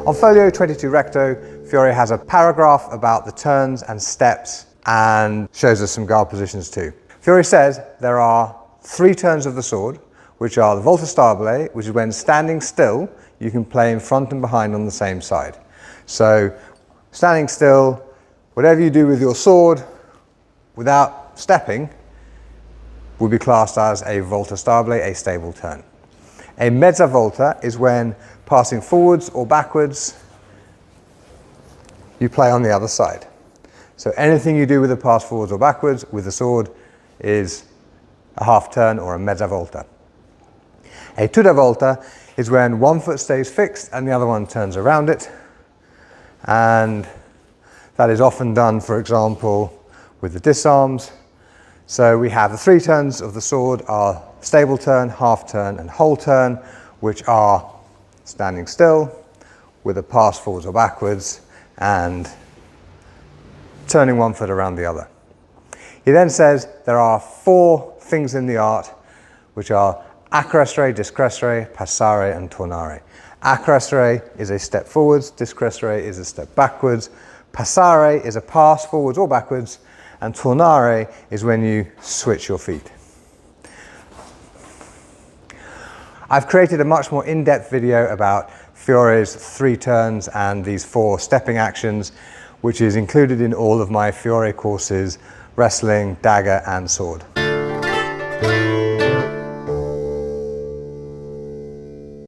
On folio 22 recto, Fiore has a paragraph about the turns and steps and shows us some guard positions too. Fiore says there are 3 turns of the sword, which are the volta stabile, which is when standing still, you can play in front and behind on the same side. So standing still, whatever you do with your sword without stepping would be classed as a volta stabile, a stable turn. A mezza volta is when passing forwards or backwards, you play on the other side. So anything you do with a pass forwards or backwards with the sword is a half turn or a mezza volta. A tutta volta is when one foot stays fixed and the other one turns around it. And that is often done, for example, with the disarms. So we have the 3 turns of the sword are stable turn, half turn and whole turn, which are standing still with a pass forwards or backwards and turning one foot around the other. He then says there are 4 things in the art which are accrescere, discrescere, passare and tornare. Accrescere is a step forwards, discrescere is a step backwards, passare is a pass forwards or backwards, and tornare is when you switch your feet. I've created a much more in-depth video about Fiore's 3 turns and these 4 stepping actions, which is included in all of my Fiore courses, wrestling, dagger and sword.